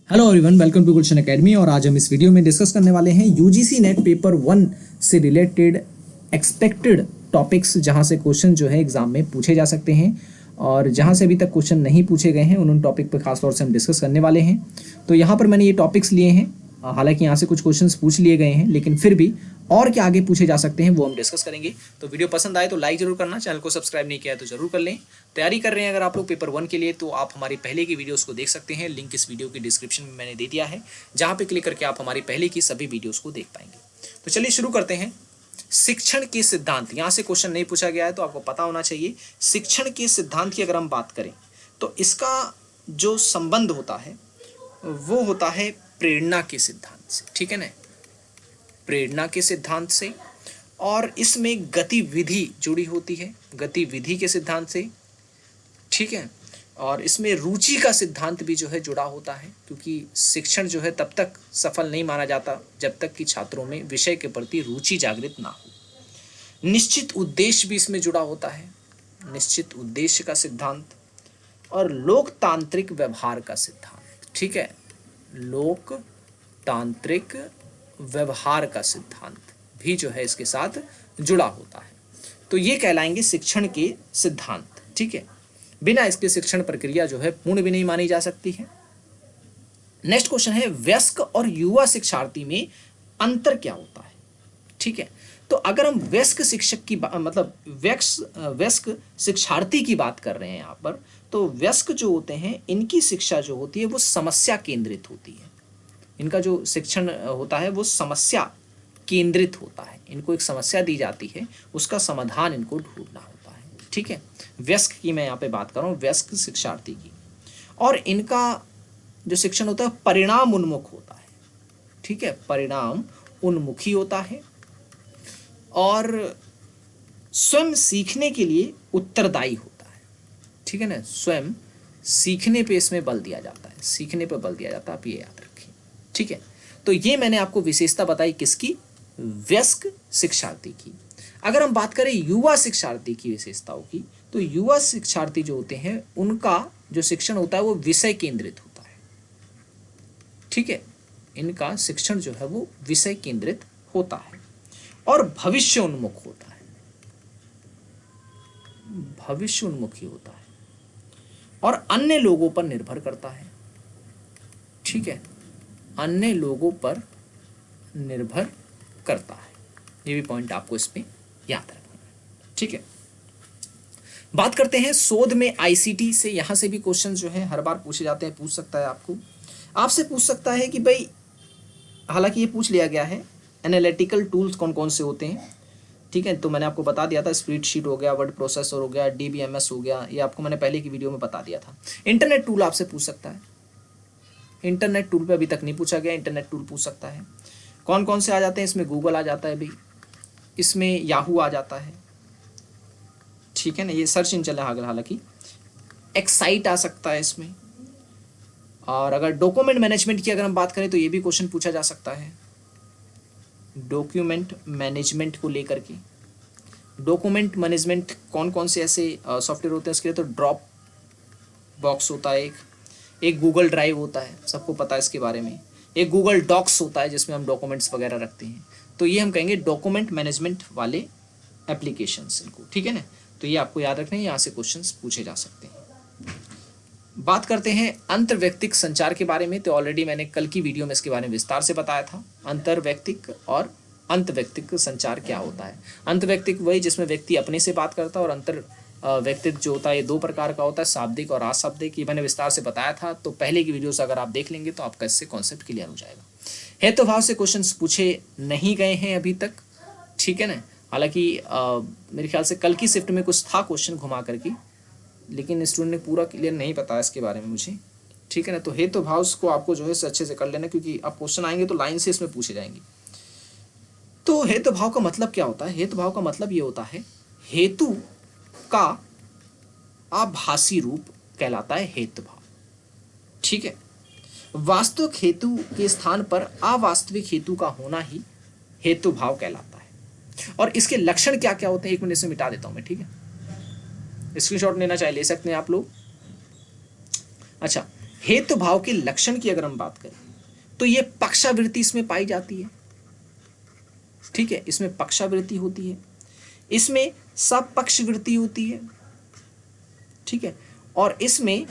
Hello everyone, welcome to Gulshan academy. और आज हम इस वीडियो में डिस्कस करने वाले हैं यूजीसी नेट पेपर 1 से रिलेटेड एक्सपेक्टेड टॉपिक्स, जहां से क्वेश्चन जो है एग्जाम में पूछे जा सकते हैं और जहां से अभी तक क्वेश्चन नहीं पूछे गए हैं उन टॉपिक पर खासतौर से हम डिस्कस करने वाले हैं। तो यहाँ पर मैंने ये टॉपिक्स लिए हैं, हालांकि यहाँ से कुछ क्वेश्चंस पूछ लिए गए हैं, लेकिन फिर भी और क्या आगे पूछे जा सकते हैं वो हम डिस्कस करेंगे। तो वीडियो पसंद आए तो लाइक जरूर करना, चैनल को सब्सक्राइब नहीं किया है तो जरूर कर लें। तैयारी कर रहे हैं अगर आप लोग पेपर 1 के लिए तो आप हमारी पहले की वीडियोस को देख सकते हैं, लिंक इस वीडियो की डिस्क्रिप्शन में मैंने दे दिया है, जहाँ पे क्लिक करके आप हमारी पहले की सभी वीडियोस को देख पाएंगे। तो चलिए शुरू करते हैं। शिक्षण के सिद्धांत, यहाँ से क्वेश्चन नहीं पूछा गया है तो आपको पता होना चाहिए। शिक्षण के सिद्धांत की अगर हम बात करें तो इसका जो संबंध होता है वो होता है प्रेरणा के सिद्धांत से, ठीक है ना, प्रेरणा के सिद्धांत से। और इसमें गतिविधि जुड़ी होती है, गतिविधि के सिद्धांत से, ठीक है। और इसमें रुचि का सिद्धांत भी जो है जुड़ा होता है, क्योंकि शिक्षण जो है तब तक सफल नहीं माना जाता जब तक कि छात्रों में विषय के प्रति रुचि जागृत ना हो। निश्चित उद्देश्य भी इसमें जुड़ा होता है, निश्चित उद्देश्य का सिद्धांत। और लोकतांत्रिक व्यवहार का सिद्धांत, ठीक है, लोकतांत्रिक व्यवहार का सिद्धांत भी जो है इसके साथ जुड़ा होता है। तो ये कहलाएंगे शिक्षण के सिद्धांत, ठीक है। बिना इसके शिक्षण प्रक्रिया जो है पूर्ण भी नहीं मानी जा सकती है। नेक्स्ट क्वेश्चन है, वयस्क और युवा शिक्षार्थी में अंतर क्या होता है, ठीक है। तो अगर हम वयस्क शिक्षक की मतलब वयस्क शिक्षार्थी की बात कर रहे हैं यहाँ पर, तो वयस्क जो होते हैं इनकी शिक्षा जो होती है वो समस्या केंद्रित होती है। इनका जो शिक्षण होता है वो समस्या केंद्रित होता है। इनको एक समस्या दी जाती है, उसका समाधान इनको ढूंढना होता है, ठीक है। वयस्क की मैं यहाँ पे बात कर रहा हूँ, वयस्क शिक्षार्थी की। और इनका जो शिक्षण होता है परिणाम उन्मुख होता है, ठीक है, परिणाम उन्मुखी होता है। और स्वयं सीखने के लिए उत्तरदायी होता है, ठीक है ना, स्वयं सीखने पे इसमें बल दिया जाता है, सीखने पे बल दिया जाता है, आप ये याद रखिए, ठीक है। तो ये मैंने आपको विशेषता बताई किसकी, वयस्क शिक्षार्थी की। अगर हम बात करें युवा शिक्षार्थी की विशेषताओं की, तो युवा शिक्षार्थी जो होते हैं उनका जो शिक्षण होता है वो विषय केंद्रित होता है, ठीक है। इनका शिक्षण जो है वो विषय केंद्रित होता है और भविष्य उन्मुख होता है, भविष्य उन्मुखी होता है और अन्य लोगों पर निर्भर करता है, ठीक है, अन्य लोगों पर निर्भर करता है। ये भी पॉइंट आपको इसमें याद रखना है, ठीक है। बात करते हैं शोध में आईसीटी से। यहां से भी क्वेश्चन जो है हर बार पूछे जाते हैं, पूछ सकता है आपसे पूछ सकता है कि भाई, हालांकि ये पूछ लिया गया है एनालिटिकल टूल्स कौन कौन से होते हैं, ठीक है। तो मैंने आपको बता दिया था, स्प्रेडशीट हो गया, वर्ड प्रोसेसर हो गया, डीबीएमएस हो गया, ये आपको मैंने पहले की वीडियो में बता दिया था। इंटरनेट टूल आपसे पूछ सकता है, इंटरनेट टूल पे अभी तक नहीं पूछा गया, इंटरनेट टूल पूछ सकता है। कौन कौन से आ जाते हैं इसमें, गूगल आ जाता है भाई, इसमें याहू आ जाता है, ठीक है ना, ये सर्च इंजन है हालांकि। एक्साइट आ सकता है इसमें। और अगर डॉक्यूमेंट मैनेजमेंट की अगर हम बात करें तो ये भी क्वेश्चन पूछा जा सकता है, डॉक्यूमेंट मैनेजमेंट को लेकर के। डॉक्यूमेंट मैनेजमेंट कौन कौन से ऐसे सॉफ्टवेयर होते हैं उसके लिए, तो ड्रॉप बॉक्स होता है, एक गूगल ड्राइव होता है, सबको पता है इसके बारे में, एक गूगल डॉक्स होता है जिसमें हम डॉक्यूमेंट्स वगैरह रखते हैं। तो ये हम कहेंगे डॉक्यूमेंट मैनेजमेंट वाले एप्लीकेशंस इनको, ठीक है ना। तो ये आपको याद रखना है, यहाँ से क्वेश्चंस पूछे जा सकते हैं। बात करते हैं अंतर्वैयक्तिक संचार के बारे में। तो ऑलरेडी मैंने कल की वीडियो में इसके बारे में विस्तार से बताया था, अंतर्वैयक्तिक और अंतर्वैयक्तिक संचार क्या होता है। अंतर्वैयक्तिक वही जिसमें व्यक्ति अपने से बात करता है, और अंतर व्यक्तित्व जो होता है ये दो प्रकार का होता है, शाब्दिक और अशाब्दिक। ये मैंने विस्तार से बताया था, तो पहले की वीडियो से अगर आप देख लेंगे तो आपका इससे कॉन्सेप्ट क्लियर हो जाएगा। हेतुभाव से क्वेश्चंस पूछे नहीं गए हैं अभी तक, ठीक है ना। हालांकि मेरे ख्याल से कल की शिफ्ट में कुछ था क्वेश्चन घुमा करके, लेकिन स्टूडेंट ने पूरा क्लियर नहीं पता इसके बारे में मुझे, ठीक है ना। तो हेतुभाव को आपको जो है अच्छे से कर लेना, क्योंकि अब क्वेश्चन आएंगे तो लाइन से इसमें पूछे जाएंगे। तो हेतुभाव का मतलब क्या होता है, हेतुभाव का मतलब ये होता है हेतु का आभासी रूप कहलाता है हेतुभाव, ठीक है। वास्तविक हेतु के स्थान पर अवास्तविक हेतु का होना ही हेतुभाव कहलाता है। और इसके लक्षण क्या क्या होते हैं, एक मिनट से मिटा देता हूं मैं, ठीक है। स्क्रीनशॉट लेना चाहे ले सकते हैं आप लोग। अच्छा, हेतु भाव के लक्षण की अगर हम बात करें तो ये पक्षावृत्ति इसमें पाई जाती है, ठीक है, इसमें पक्षावृत्ति होती है, इसमें सपक्षवृत्ति होती है, ठीक है, और इसमें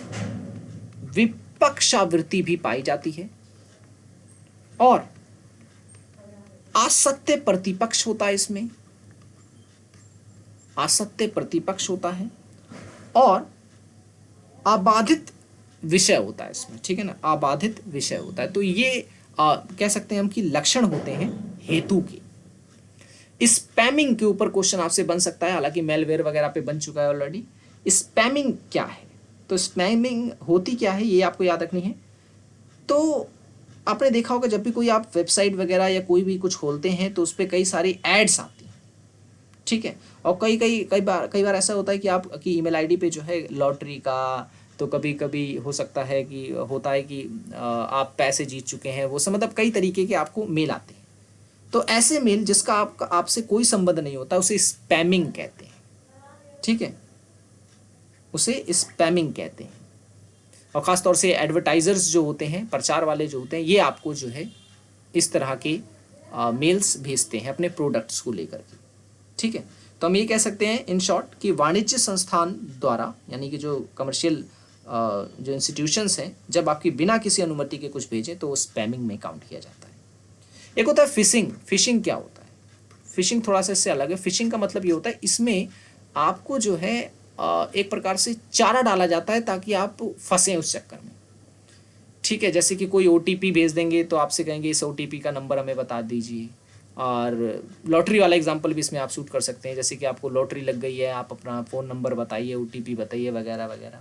विपक्षावृत्ति भी पाई जाती है, और असत्य प्रतिपक्ष होता है, इसमें असत्य प्रतिपक्ष होता है, और अबाधित विषय होता है इसमें, ठीक है ना, अबाधित विषय होता है। तो ये कह सकते हैं हम कि लक्षण होते हैं हेतु के। स्पैमिंग के ऊपर क्वेश्चन आपसे बन सकता है, हालांकि मेलवेयर वगैरह पे बन चुका है ऑलरेडी। स्पैमिंग क्या है, तो स्पैमिंग होती क्या है ये आपको याद रखनी है। तो आपने देखा होगा जब भी कोई आप वेबसाइट वगैरह या कोई भी कुछ खोलते हैं तो उस पर कई सारी एड्स आती हैं, ठीक है, और कई बार ऐसा होता है कि आपकी ईमेल आईडी पे जो है लॉटरी का, तो कभी कभी हो सकता है कि होता है कि आप पैसे जीत चुके हैं, वो सब मतलब कई तरीके के आपको मेल आते हैं। तो ऐसे मेल जिसका आपसे कोई संबंध नहीं होता उसे स्पैमिंग कहते हैं, ठीक है, उसे स्पैमिंग कहते हैं। और ख़ासतौर से एडवर्टाइजर्स जो होते हैं, प्रचार वाले जो होते हैं, ये आपको जो है इस तरह के मेल्स भेजते हैं अपने प्रोडक्ट्स को लेकर के, ठीक है। तो हम ये कह सकते हैं इन शॉर्ट कि वाणिज्य संस्थान द्वारा, यानी कि जो कमर्शियल जो इंस्टीट्यूशंस हैं, जब आपकी बिना किसी अनुमति के कुछ भेजें तो वो स्पैमिंग में काउंट किया जाता है। एक होता है फिशिंग। फिशिंग क्या होता है? फिशिंग थोड़ा सा इससे अलग है। फिशिंग का मतलब ये होता है इसमें आपको जो है एक प्रकार से चारा डाला जाता है ताकि आप फंसें उस चक्कर में, ठीक है। जैसे कि कोई OTP भेज देंगे तो आपसे कहेंगे इस OTP का नंबर हमें बता दीजिए, और लॉटरी वाला एग्जांपल भी इसमें आप शूट कर सकते हैं। जैसे कि आपको लॉटरी लग गई है, आप अपना फ़ोन नंबर बताइए, OTP बताइए वगैरह वगैरह,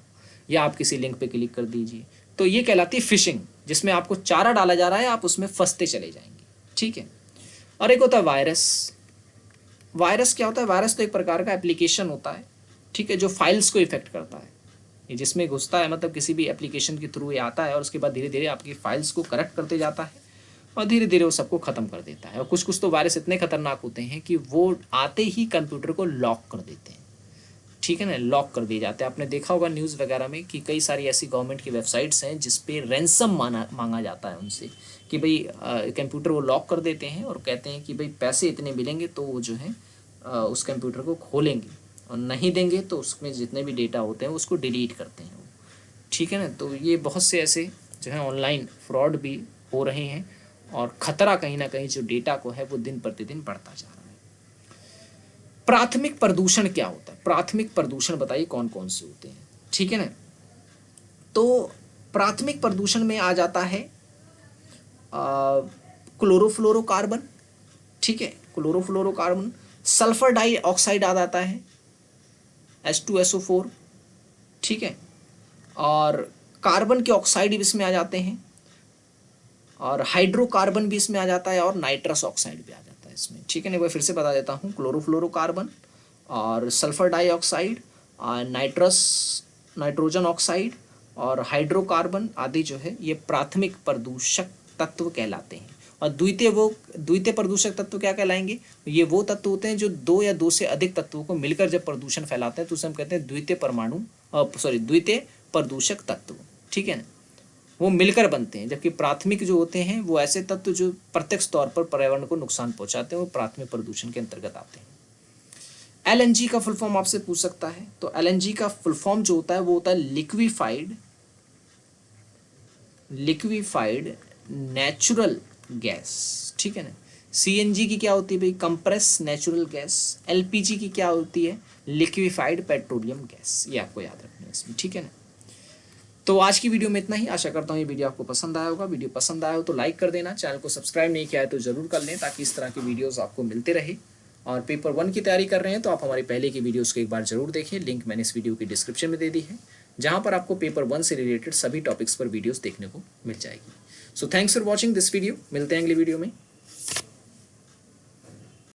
या आप किसी लिंक पे क्लिक कर दीजिए। तो ये कहलाती है फिशिंग, जिसमें आपको चारा डाला जा रहा है, आप उसमें फंसते चले जाएंगे, ठीक है। और एक होता है वायरस। वायरस क्या होता है? वायरस तो एक प्रकार का एप्लीकेशन होता है, ठीक है, जो फाइल्स को इफेक्ट करता है। ये जिसमें घुसता है, मतलब किसी भी एप्लीकेशन के थ्रू ये आता है और उसके बाद धीरे धीरे आपकी फाइल्स को करप्ट करते जाता है और धीरे धीरे वो सबको ख़त्म कर देता है। और कुछ कुछ तो वायरस इतने खतरनाक होते हैं कि वो आते ही कंप्यूटर को लॉक कर देते हैं, ठीक है ना, लॉक कर दिए जाते हैं। आपने देखा होगा न्यूज़ वगैरह में कि कई सारी ऐसी गवर्नमेंट की वेबसाइट्स हैं जिस पे रैंसम मांगा जाता है उनसे कि भाई कंप्यूटर वो लॉक कर देते हैं और कहते हैं कि भाई पैसे इतने मिलेंगे तो वो जो है उस कंप्यूटर को खोलेंगे, और नहीं देंगे तो उसमें जितने भी डेटा होते हैं उसको डिलीट करते हैं वो, ठीक है ना। तो ये बहुत से ऐसे जो है ऑनलाइन फ्रॉड भी हो रहे हैं और ख़तरा कहीं ना कहीं जो डेटा को है वो दिन प्रतिदिन बढ़ता जा रहा है। प्राथमिक प्रदूषण क्या होता है? प्राथमिक प्रदूषण बताइए कौन कौन से होते हैं, ठीक है ना। तो प्राथमिक प्रदूषण में आ जाता है क्लोरोफ्लोरोकार्बन, ठीक है, क्लोरोफ्लोरोकार्बन। सल्फर डाइऑक्साइड आ जाता है, H2SO4, ठीक है, और कार्बन के ऑक्साइड भी इसमें आ जाते हैं, और हाइड्रोकार्बन भी इसमें आ जाता है, और नाइट्रस ऑक्साइड भी आ जाता है इसमें, ठीक है ना। मैं फिर से बता देता हूँ, क्लोरोफ्लोरोकार्बन और सल्फर डाइऑक्साइड, नाइट्रोजन ऑक्साइड और हाइड्रोकार्बन आदि जो है ये प्राथमिक प्रदूषक तत्व कहलाते हैं। और द्वितीय प्रदूषक तत्व क्या कहलाएंगे? ये वो तत्व होते हैं जो दो या दो से अधिक तत्वों को मिलकर जब प्रदूषण फैलाते हैं तो उसे हम कहते हैं द्वितीय प्रदूषक तत्व, ठीक है ना, वो मिलकर बनते हैं। जबकि प्राथमिक जो होते हैं वो ऐसे तत्व जो प्रत्यक्ष तौर पर पर्यावरण को नुकसान पहुंचाते हैं, वो प्राथमिक प्रदूषण के अंतर्गत आते हैं। LNG का फुल फॉर्म आपसे पूछ सकता है, तो LNG का फुल फॉर्म जो होता है वो होता है लिक्विफाइड नेचुरल गैस, ठीक है ना। CNG की क्या होती है भाई? Compress natural gas. LPG की क्या होती है? Liquefied petroleum gas. ये आपको याद रखना है इसमें, ठीक है ना। तो आज की वीडियो में इतना ही। आशा करता हूँ ये वीडियो आपको पसंद आया होगा। वीडियो पसंद आया हो तो लाइक कर देना, चैनल को सब्सक्राइब नहीं किया है तो ज़रूर कर लें ताकि इस तरह की वीडियोस आपको मिलते रहे। और पेपर 1 की तैयारी कर रहे हैं तो आप हमारी पहले की वीडियोस को एक बार ज़रूर देखें, लिंक मैंने इस वीडियो की डिस्क्रिप्शन में दे दी है, जहाँ पर आपको पेपर 1 से रिलेटेड सभी टॉपिक्स पर वीडियोज़ देखने को मिल जाएगी। So thanks for watching this video. मिलते हैं अगली वीडियो में।